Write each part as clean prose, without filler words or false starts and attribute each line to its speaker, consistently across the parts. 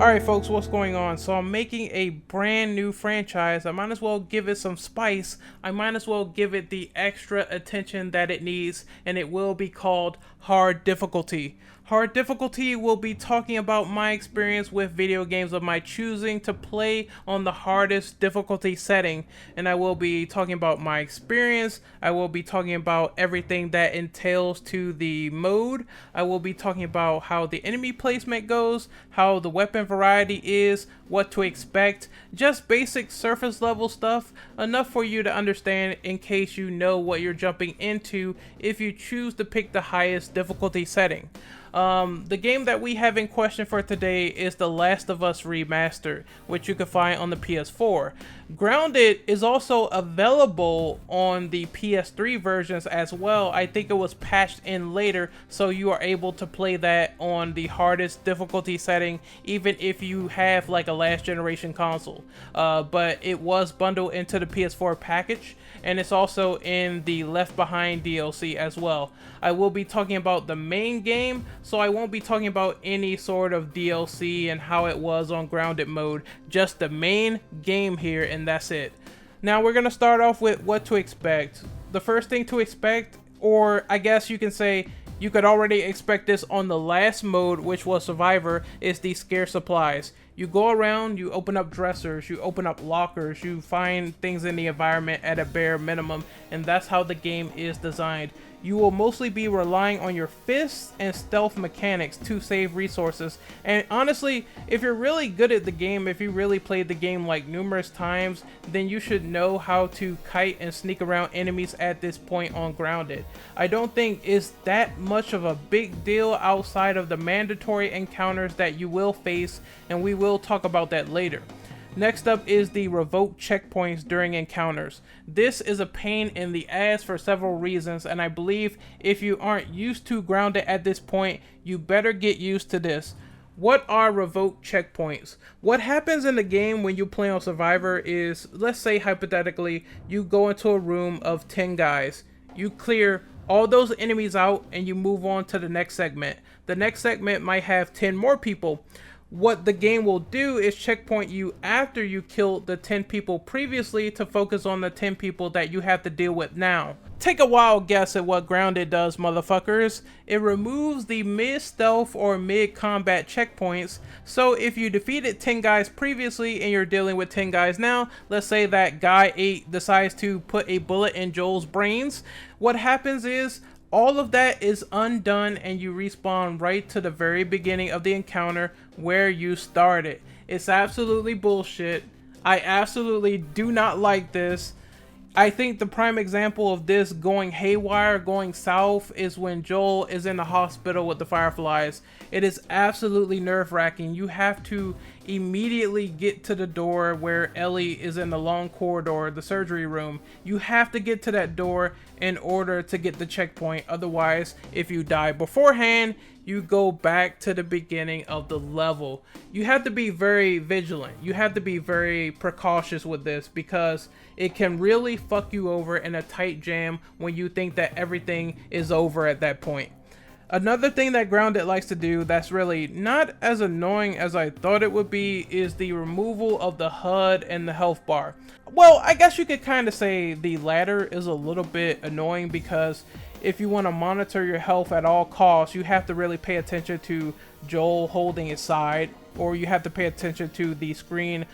Speaker 1: Alright folks, what's going on? So I'm making a brand new franchise. I might as well give it some spice. I might as well give it the extra attention that it needs, and it will be called Hard Difficulty. Hard Difficulty will be talking about my experience with video games of my choosing to play on the hardest difficulty setting, and I will be talking about my experience. I will be talking about everything that entails to the mode. I will be talking about how the enemy placement goes, how the weapon variety is, what to expect, just basic surface level stuff, enough for you to understand in case you know what you're jumping into if you choose to pick the highest difficulty setting. The game that we have in question for today is The Last of Us Remastered, which you can find on the PS4. Grounded is also available on the PS3 versions as well. I think it was patched in later, so you are able to play that on the hardest difficulty setting, even if you have like a last generation console. But it was bundled into the PS4 package, and it's also in the Left Behind DLC as well. I will be talking about the main game, so I won't be talking about any sort of DLC and how it was on Grounded mode, just the main game here, and that's it. Now we're going to start off with what to expect. The first thing to expect, or I guess you can say you could already expect this on the last mode, which was Survivor, is the scarce supplies. You go around, you open up dressers, you open up lockers, you find things in the environment at a bare minimum, and that's how the game is designed. You will mostly be relying on your fists and stealth mechanics to save resources. And honestly, if you're really good at the game, if you really played the game like numerous times, then you should know how to kite and sneak around enemies at this point on Grounded. I don't think it's that much of a big deal outside of the mandatory encounters that you will face, and we will talk about that later. Next up is the revoked checkpoints during encounters. This is a pain in the ass for several reasons, and I believe if you aren't used to Grounded at this point, you better get used to this. What are revoked checkpoints? What happens in the game when you play on Survivor is, let's say hypothetically, you go into a room of 10 guys. You clear all those enemies out and you move on to the next segment. The next segment might have 10 more people. What the game will do is checkpoint you after you killed the 10 people previously to focus on the 10 people that you have to deal with now. Take a wild guess at what Grounded does, motherfuckers. It removes the mid-stealth or mid-combat checkpoints. So if you defeated 10 guys previously and you're dealing with 10 guys now, let's say that guy 8 decides to put a bullet in Joel's brains, what happens is all of that is undone and you respawn right to the very beginning of the encounter where you started. It's absolutely bullshit. I absolutely do not like this. I think the prime example of this going haywire, going south, is when Joel is in the hospital with the Fireflies. It is absolutely nerve-wracking. You have to immediately get to the door where Ellie is in the long corridor, the surgery room. You have to get to that door in order to get the checkpoint. Otherwise, if you die beforehand, you go back to the beginning of the level. You have to be very vigilant. You have to be very precautious with this because it can really fuck you over in a tight jam when you think that everything is over at that point. Another thing that Grounded likes to do that's really not as annoying as I thought it would be is the removal of the HUD and the health bar. Well, I guess you could kind of say the latter is a little bit annoying because if you want to monitor your health at all costs, you have to really pay attention to Joel holding his side, or you have to pay attention to the screen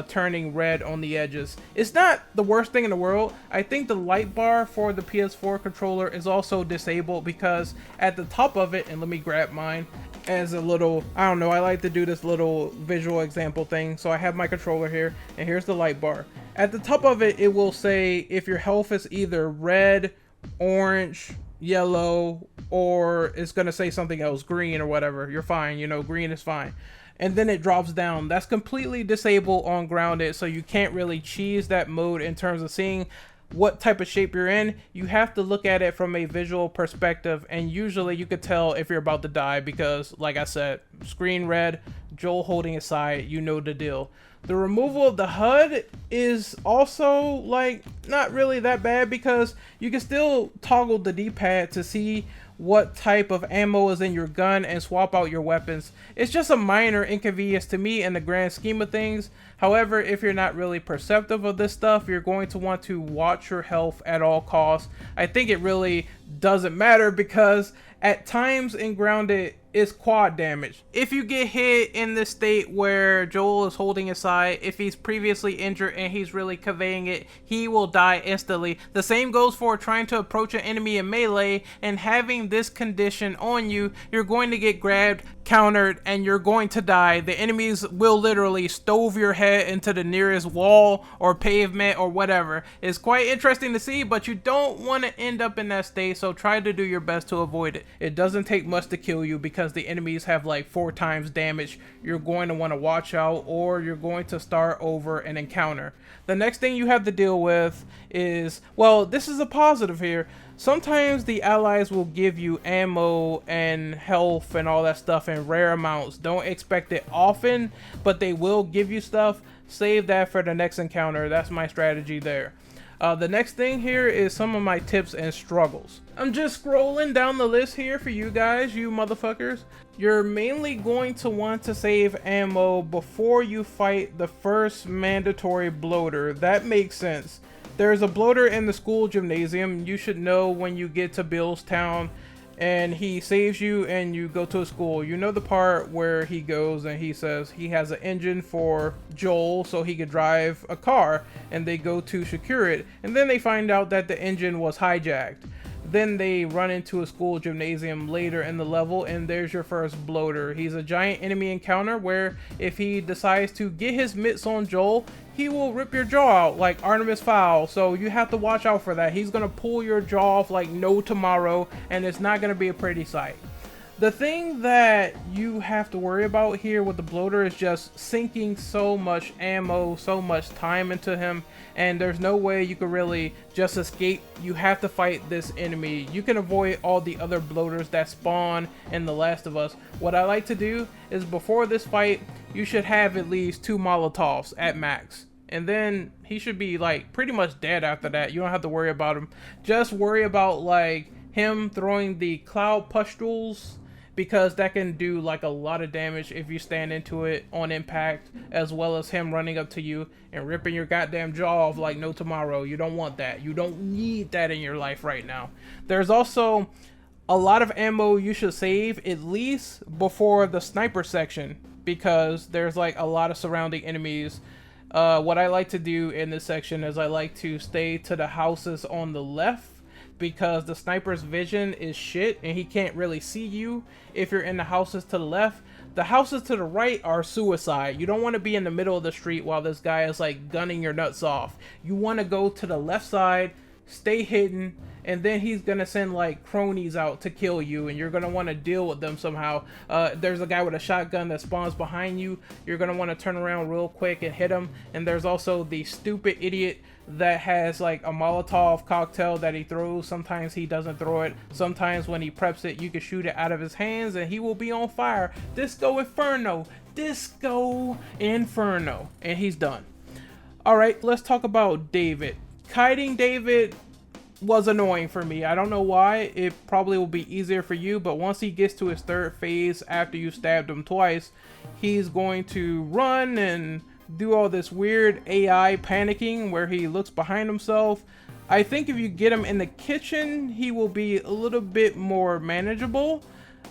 Speaker 1: turning red on the edges. It's not the worst thing in the world. I think the light bar for the PS4 controller is also disabled because at the top of it, and let me grab mine as a little, I don't know, I like to do this little visual example thing. So I have my controller here, and here's the light bar. At the top of it, it will say if your health is either red, orange, yellow, or it's gonna say something else, green or whatever, you're fine, you know, green is fine. And then it drops down. That's completely disabled on Grounded, so you can't really cheese that mode in terms of seeing what type of shape you're in. You have to look at it from a visual perspective, and usually you could tell if you're about to die because, like I said, screen red, Joel holding his side, you know the deal. The removal of the HUD is also like not really that bad because you can still toggle the D-pad to see what type of ammo is in your gun and swap out your weapons. It's just a minor inconvenience to me in the grand scheme of things. However, if you're not really perceptive of this stuff, you're going to want to watch your health at all costs. I think it really doesn't matter because at times in Grounded, it's quad damage. If you get hit in the state where Joel is holding his side, if he's previously injured and he's really conveying it, he will die instantly. The same goes for trying to approach an enemy in melee and having this condition on you. You're going to get grabbed, countered, and you're going to die. The enemies will literally stove your head into the nearest wall or pavement or whatever. It's quite interesting to see, but you don't want to end up in that state, so try to do your best to avoid it. It doesn't take much to kill you because the enemies have like 4 times damage. You're going to want to watch out, or you're going to start over an encounter. The next thing you have to deal with is, well, this is a positive here. Sometimes the allies will give you ammo and health and all that stuff in rare amounts. Don't expect it often, but they will give you stuff. Save that for the next encounter. That's my strategy there. The next thing here is some of my tips and struggles. I'm just scrolling down the list here for you guys, you motherfuckers. You're mainly going to want to save ammo before you fight the first mandatory bloater. That makes sense. There's a bloater in the school gymnasium. You should know when you get to Bill's town and he saves you and you go to a school. You know the part where he goes and he says he has an engine for Joel so he could drive a car, and they go to secure it, and then they find out that the engine was hijacked. Then they run into a school gymnasium later in the level, and there's your first bloater. He's a giant enemy encounter where if he decides to get his mitts on Joel, he will rip your jaw out like Artemis Fowl, so you have to watch out for that. He's gonna pull your jaw off like no tomorrow, and it's not gonna be a pretty sight. The thing that you have to worry about here with the bloater is just sinking so much ammo, so much time into him, and there's no way you can really just escape. You have to fight this enemy. You can avoid all the other bloaters that spawn in The Last of Us. What I like to do is before this fight, you should have at least 2 Molotovs at max. And then he should be like pretty much dead after that. You don't have to worry about him. Just worry about like him throwing the cloud pustules, because that can do like a lot of damage if you stand into it on impact, as well as him running up to you and ripping your goddamn jaw off like no tomorrow. You don't want that. You don't need that in your life right now. There's also a lot of ammo you should save at least before the sniper section, because there's like a lot of surrounding enemies. What I like to do in this section is I like to stay to the houses on the left, because the sniper's vision is shit and he can't really see you if you're in the houses to the left. The houses to the right are suicide. You don't want to be in the middle of the street while this guy is like gunning your nuts off. You want to go to the left side, stay hidden, and then he's gonna send like cronies out to kill you, and you're gonna want to deal with them somehow. There's a guy with a shotgun that spawns behind you. You're gonna want to turn around real quick and hit him. And there's also the stupid idiot that has like a Molotov cocktail that he throws. Sometimes he doesn't throw it. Sometimes when he preps it, you can shoot it out of his hands and he will be on fire. Disco Inferno, Disco Inferno, and he's done. All right, let's talk about David. Kiting David was annoying for me. I don't know why. It probably will be easier for you, but once he gets to his third phase after you stabbed him twice, he's going to run and do all this weird AI panicking where he looks behind himself. I think if you get him in the kitchen, he will be a little bit more manageable.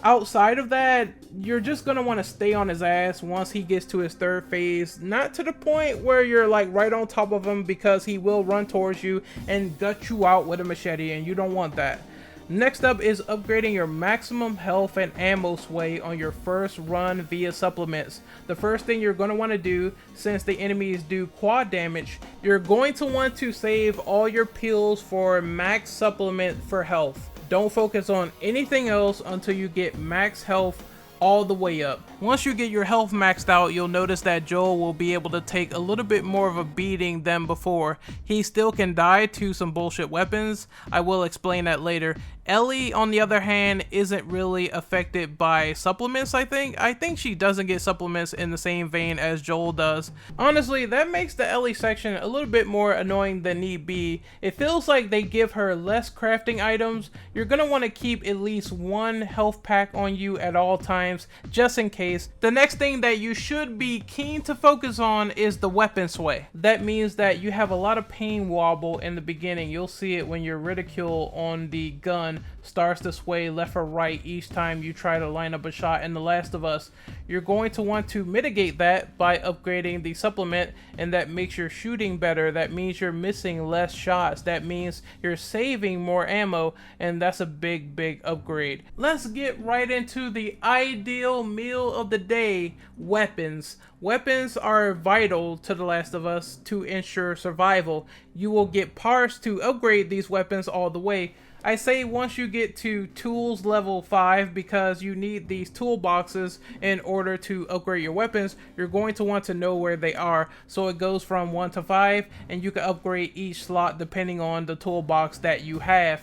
Speaker 1: Outside of that, you're just gonna want to stay on his ass once he gets to his third phase. Not to the point where you're like right on top of him, because he will run towards you and gut you out with a machete, and you don't want that. Next up is upgrading your maximum health and ammo sway on your first run via supplements. The first thing you're going to want to do, since the enemies do quad damage, you're going to want to save all your pills for max supplement for health. Don't focus on anything else until you get max health all the way up. Once you get your health maxed out, you'll notice that Joel will be able to take a little bit more of a beating than before. He still can die to some bullshit weapons. I will explain that later. Ellie, on the other hand, isn't really affected by supplements, I think. I think she doesn't get supplements in the same vein as Joel does. Honestly, that makes the Ellie section a little bit more annoying than need be. It feels like they give her less crafting items. You're gonna want to keep at least one health pack on you at all times, just in case. The next thing that you should be keen to focus on is the weapon sway. That means that you have a lot of pain wobble in the beginning. You'll see it when your reticule on the gun starts to sway left or right each time you try to line up a shot in The Last of Us. You're going to want to mitigate that by upgrading the supplement, and that makes your shooting better. That means you're missing less shots. That means you're saving more ammo, and that's a big upgrade. Let's get right into the ideal meal of the day: weapons. Weapons are vital to The Last of Us to ensure survival. You will get parts to upgrade these weapons all the way. I say once you get to tools level 5, because you need these toolboxes in order to upgrade your weapons. You're going to want to know where they are. So it goes from 1 to 5, and you can upgrade each slot depending on the toolbox that you have.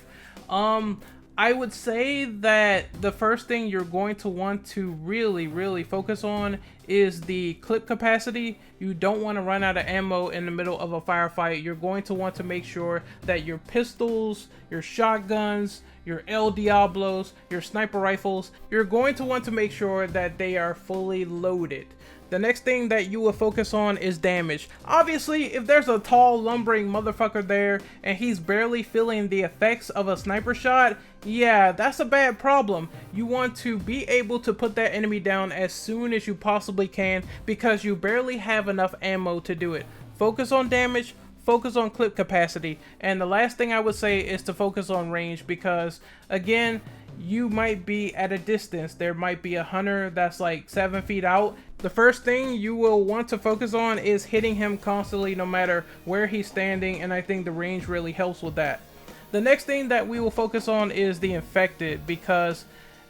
Speaker 1: I would say that the first thing you're going to want to really focus on is the clip capacity. You don't want to run out of ammo in the middle of a firefight. You're going to want to make sure that your pistols, your shotguns, your El Diablos, your sniper rifles, you're going to want to make sure that they are fully loaded. The next thing that you will focus on is damage. Obviously, if there's a tall, lumbering motherfucker there and he's barely feeling the effects of a sniper shot, yeah, that's a bad problem. You want to be able to put that enemy down as soon as you possibly can, because you barely have enough ammo to do it. Focus on damage, focus on clip capacity, and the last thing I would say is to focus on range, because again, you might be at a distance. There might be a hunter that's like 7 feet out. The first thing you will want to focus on is hitting him constantly no matter where he's standing, and I think the range really helps with that. The next thing that we will focus on is the infected, because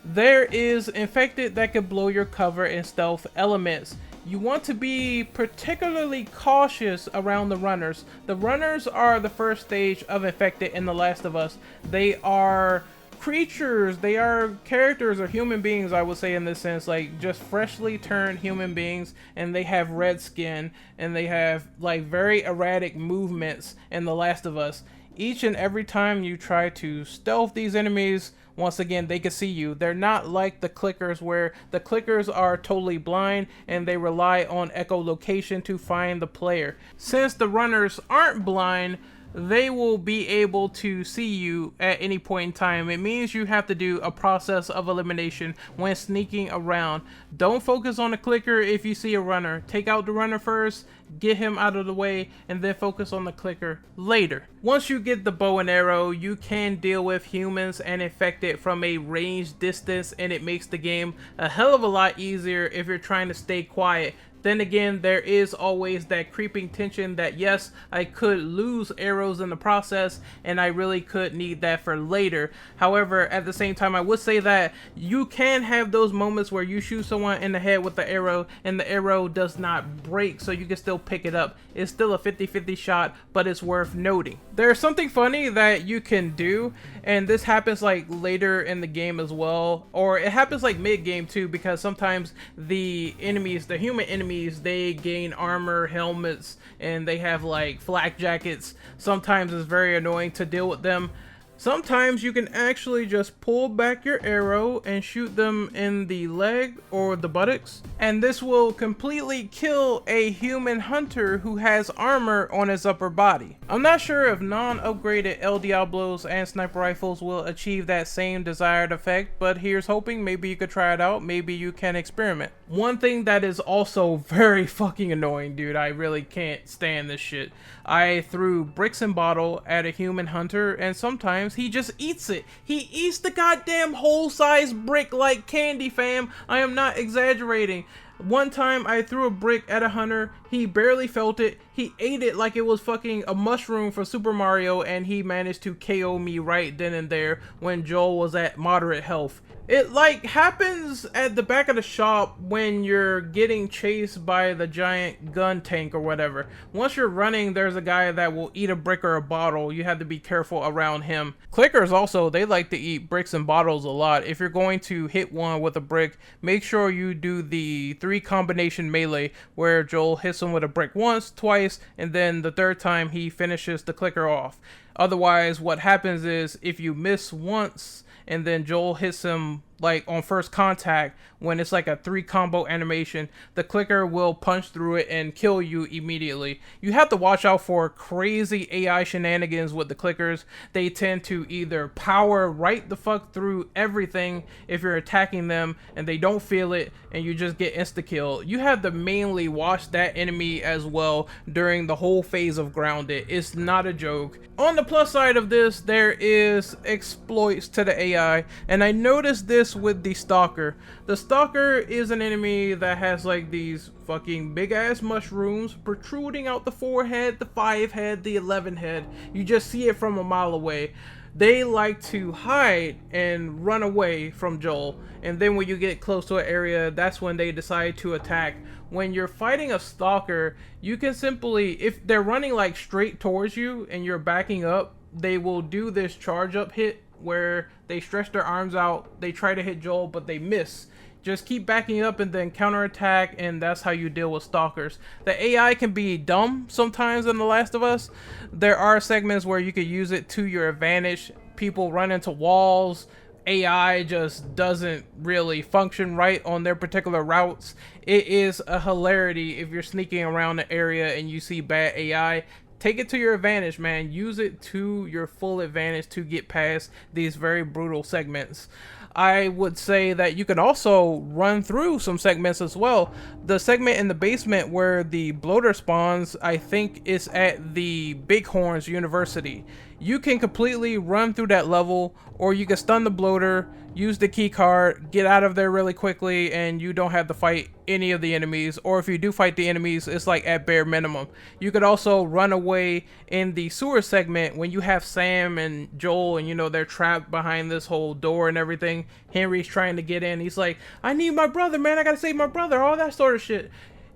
Speaker 1: there is infected that could blow your cover in stealth elements. You want to be particularly cautious around the runners. The runners are the first stage of infected in The Last of Us. They are creatures, they are characters or human beings, I would say, in this sense, like just freshly turned human beings, and they have red skin and they have like very erratic movements in The Last of Us. Each and every time you try to stealth these enemies, once again, they can see you. They're not like the clickers, where the clickers are totally blind and they rely on echolocation to find the player. Since the runners aren't blind, they will be able to see you at any point in time. It means you have to do a process of elimination when sneaking around. Don't focus on the clicker if you see a runner. Take out the runner first, get him out of the way, and then focus on the clicker later. Once you get the bow and arrow, you can deal with humans and infected from a ranged distance, and it makes the game a hell of a lot easier if you're trying to stay quiet. Then again, there is always that creeping tension that yes, I could lose arrows in the process, and I really could need that for later. However, at the same time, I would say that you can have those moments where you shoot someone in the head with the arrow and the arrow does not break, so you can still pick it up. It's still a 50-50 shot, but it's worth noting. There's something funny that you can do, and this happens like later in the game as well, or it happens like mid-game too, because sometimes the enemies, the human enemies, they gain armor, helmets, and they have like flak jackets. Sometimes it's very annoying to deal with them. Sometimes you can actually just pull back your arrow and shoot them in the leg or the buttocks, and this will completely kill a human hunter who has armor on his upper body. I'm not sure if non-upgraded El Diablos and sniper rifles will achieve that same desired effect, but here's hoping. Maybe you could try it out, maybe you can experiment. One thing that is also very fucking annoying, dude, I really can't stand this shit. I threw bricks and bottle at a human hunter, and sometimes he just eats it. He eats the goddamn whole size brick like candy, fam. I am not exaggerating. One time I threw a brick at a hunter, he barely felt it, he ate it like it was fucking a mushroom for Super Mario, and he managed to KO me right then and there when Joel was at moderate health. It like happens at the back of the shop when you're getting chased by the giant gun tank or whatever. Once you're running, there's a guy that will eat a brick or a bottle. You have to be careful around him. Clickers also, they like to eat bricks and bottles a lot. If you're going to hit one with a brick, make sure you do the 3 combination melee where Joel hits him with a brick once, twice, and then the third time he finishes the clicker off. Otherwise, what happens is if you miss once and then Joel hits him like on first contact, when it's like a 3 combo animation, the clicker will punch through it and kill you immediately. You have to watch out for crazy AI shenanigans with the clickers. They tend to either power right the fuck through everything if you're attacking them and they don't feel it and you just get insta kill. You have to mainly watch that enemy as well during the whole phase of grounded. It's not a joke. On the plus side of this, there is exploits to the AI, and I noticed this with the Stalker. The Stalker is an enemy that has like these fucking big ass mushrooms protruding out the 4 head, the 5 head, the 11 head. You just see it from a mile away. They like to hide and run away from Joel, and then when you get close to an area, that's when they decide to attack. When you're fighting a Stalker, you can simply, if they're running like straight towards you and you're backing up, they will do this charge up hit where they stretch their arms out, they try to hit Joel, but they miss. Just keep backing up and then counterattack, and that's how you deal with Stalkers. The AI can be dumb sometimes in The Last of Us. There are segments where you could use it to your advantage. People run into walls. AI just doesn't really function right on their particular routes. It is a hilarity if you're sneaking around the area and you see bad AI. Take it to your advantage, man. Use it to your full advantage to get past these very brutal segments. I would say that you can also run through some segments as well. The segment in the basement where the bloater spawns, I think is at the Bighorns University. You can completely run through that level, or you can stun the bloater, use the key card, get out of there really quickly, and you don't have to fight any of the enemies. Or if you do fight the enemies, it's like at bare minimum. You could also run away in the sewer segment when you have Sam and Joel, and you know they're trapped behind this whole door and everything. Henry's trying to get in. He's like, I need my brother, man. I gotta save my brother. All that sort of shit.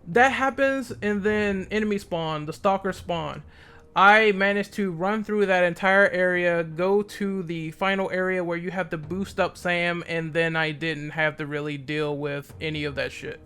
Speaker 1: That happens, and then enemy spawn, the Stalker spawn. I managed to run through that entire area, go to the final area where you have to boost up Sam, and then I didn't have to really deal with any of that shit.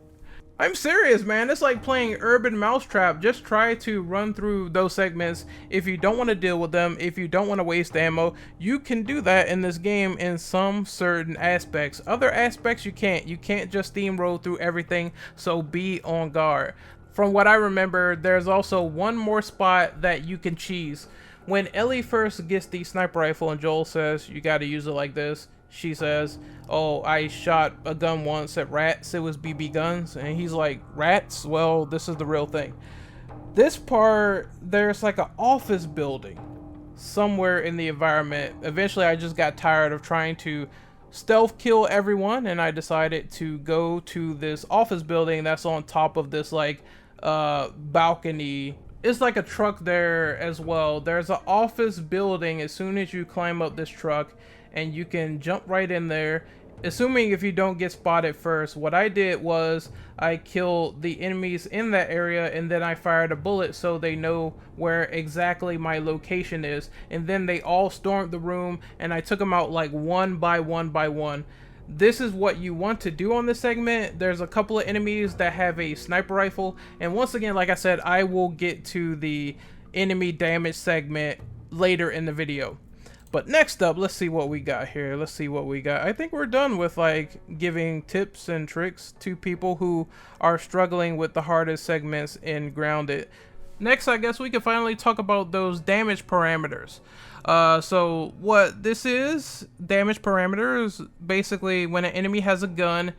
Speaker 1: I'm serious, man. It's like playing Urban Mousetrap. Just try to run through those segments. If you don't want to deal with them, if you don't want to waste ammo, you can do that in this game in some certain aspects. Other aspects you can't. You can't just steamroll through everything, so be on guard. From what I remember, there's also one more spot that you can cheese. When Ellie first gets the sniper rifle and Joel says, you gotta use it like this, she says, oh, I shot a gun once at rats, it was BB guns. And he's like, rats? Well, this is the real thing. This part, there's like an office building somewhere in the environment. Eventually, I just got tired of trying to stealth kill everyone, and I decided to go to this office building that's on top of this like balcony. It's like a truck there as well. There's an office building as soon as you climb up this truck, and you can jump right in there, assuming if you don't get spotted first. What I did was I killed the enemies in that area, and then I fired a bullet so they know where exactly my location is, and then they all stormed the room, and I took them out like one by one by one. This is what you want to do on this segment. There's a couple of enemies that have a sniper rifle, and once again, like I said, I will get to the enemy damage segment later in the video. But next up, let's see what we got here. Let's see what we got. I think we're done with like giving tips and tricks to people who are struggling with the hardest segments in Grounded. Next, I guess we can finally talk about those damage parameters. So what this is, damage parameters, basically when an enemy has a gun,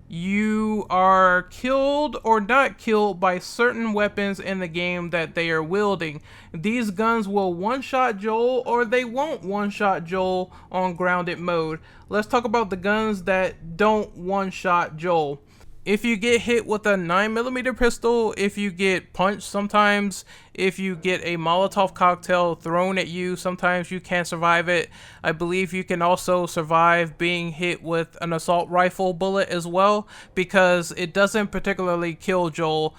Speaker 1: you are killed or not killed by certain weapons in the game that they are wielding. These guns will one-shot Joel or they won't one-shot Joel on Grounded mode. Let's talk about the guns that don't one-shot Joel. If you get hit with a 9mm pistol, if you get punched sometimes, if you get a Molotov cocktail thrown at you, sometimes you can't survive it. I believe you can also survive being hit with an assault rifle bullet as well, because it doesn't particularly kill Joel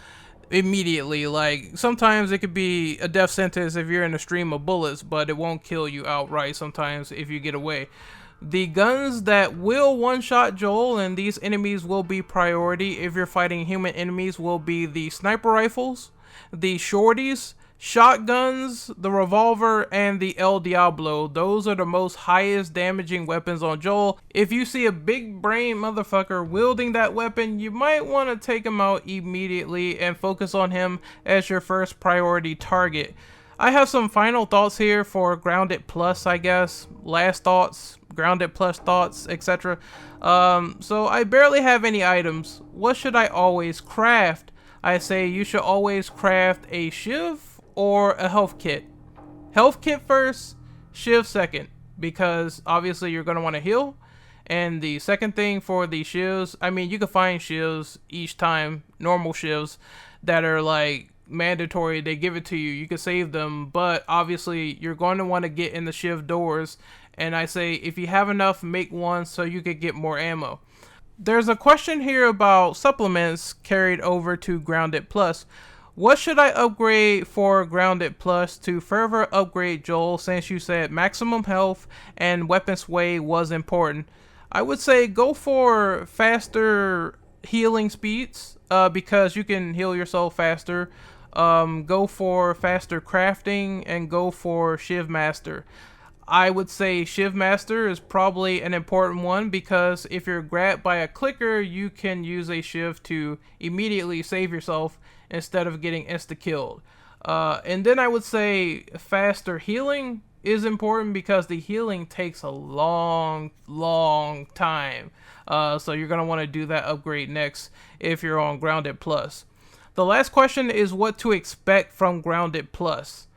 Speaker 1: immediately. Like, sometimes it could be a death sentence if you're in a stream of bullets, but it won't kill you outright sometimes if you get away. The guns that will one-shot Joel and these enemies will be priority if you're fighting human enemies will be the sniper rifles, the shorties, shotguns, the revolver, and the El Diablo. Those are the most highest damaging weapons on Joel. If you see a big brain motherfucker wielding that weapon, you might want to take him out immediately and focus on him as your first priority target. I have some final thoughts here for Grounded Plus, I guess. Last thoughts, Grounded Plus thoughts, etc. So I barely have any items. What should I always craft? I say you should always craft a shiv or a health kit. Health kit first, shiv second, because obviously you're going to want to heal. And the second thing for the shivs, I mean, you can find shivs each time, normal shivs that are like mandatory, they give it to you, you can save them, but obviously you're going to want to get in the shiv doors, and I say if you have enough, make one so you could get more ammo. There's a question here about supplements carried over to Grounded Plus. What should I upgrade for Grounded Plus to further upgrade Joel, since you said maximum health and weapon sway was important? I would say go for faster healing speeds, because you can heal yourself faster. Go for faster crafting and go for Shiv Master. I would say Shiv Master is probably an important one, because if you're grabbed by a clicker, you can use a Shiv to immediately save yourself instead of getting insta-killed. And then I would say faster healing is important, because the healing takes a long time. So you're going to want to do that upgrade next if you're on Grounded Plus. The last question is what to expect from Grounded Plus.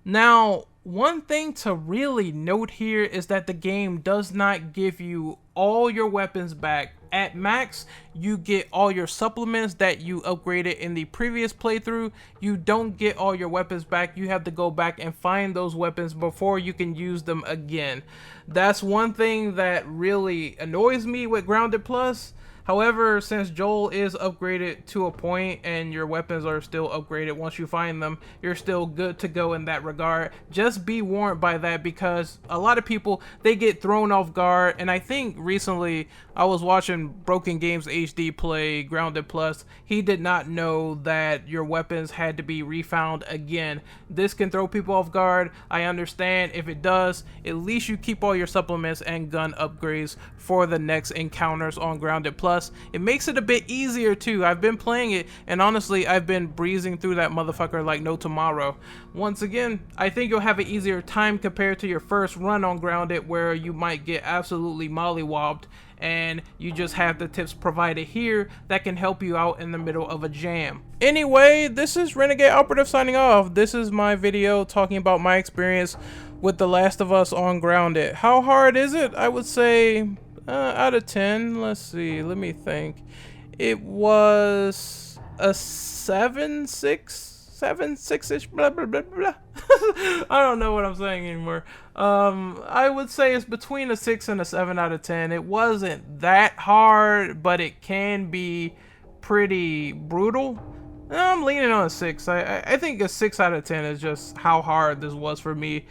Speaker 1: Now, one thing to really note here is that the game does not give you all your weapons back. At max, you get all your supplements that you upgraded in the previous playthrough. You don't get all your weapons back. You have to go back and find those weapons before you can use them again. That's one thing that really annoys me with Grounded Plus. However, since Joel is upgraded to a point and your weapons are still upgraded once you find them, you're still good to go in that regard. Just be warned by that, because a lot of people, they get thrown off guard. And I think recently I was watching Broken Games HD play Grounded Plus. He did not know that your weapons had to be refound again. This can throw people off guard. I understand. If it does, at least you keep all your supplements and gun upgrades for the next encounters on Grounded Plus. It makes it a bit easier too. I've been playing it, and honestly, I've been breezing through that motherfucker like no tomorrow. Once again, I think you'll have an easier time compared to your first run on Grounded, where you might get absolutely mollywobbed, and you just have the tips provided here that can help you out in the middle of a jam. Anyway, this is Renegade Operative signing off. This is my video talking about my experience with The Last of Us on Grounded. How hard is it? I would say out of 10, let's see, let me think. It was a 7.6-ish, blah blah blah blah. I don't know what I'm saying anymore. I would say it's between a 6 and a 7 out of 10. It wasn't that hard, but it can be pretty brutal. I'm leaning on a 6. I think a 6 out of 10 is just how hard this was for me.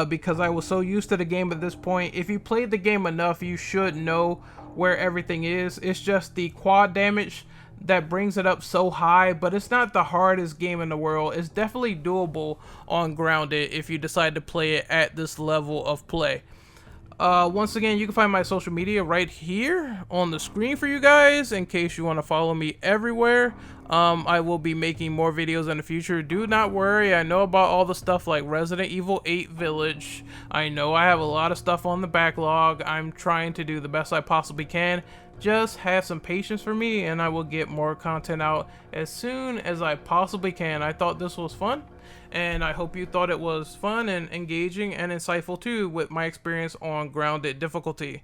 Speaker 1: Because I was so used to the game at this point. If you played the game enough, you should know where everything is. It's just the quad damage that brings it up so high, but it's not the hardest game in the world. It's definitely doable on Grounded if you decide to play it at this level of play. Once again, you can find my social media right here on the screen for you guys in case you want to follow me everywhere. I will be making more videos in the future. Do not worry. I know about all the stuff like Resident Evil 8 Village. I know I have a lot of stuff on the backlog. I'm trying to do the best I possibly can. Just have some patience for me, and I will get more content out as soon as I possibly can. I thought this was fun, and I hope you thought it was fun and engaging and insightful too with my experience on Grounded difficulty.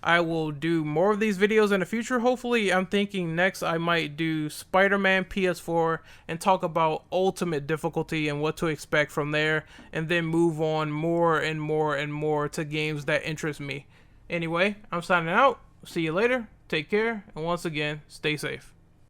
Speaker 1: I will do more of these videos in the future. Hopefully, I'm thinking next I might do Spider-Man PS4 and talk about ultimate difficulty and what to expect from there, and then move on more and more and more to games that interest me. Anyway, I'm signing out. See you later. Take care, and once again, stay safe.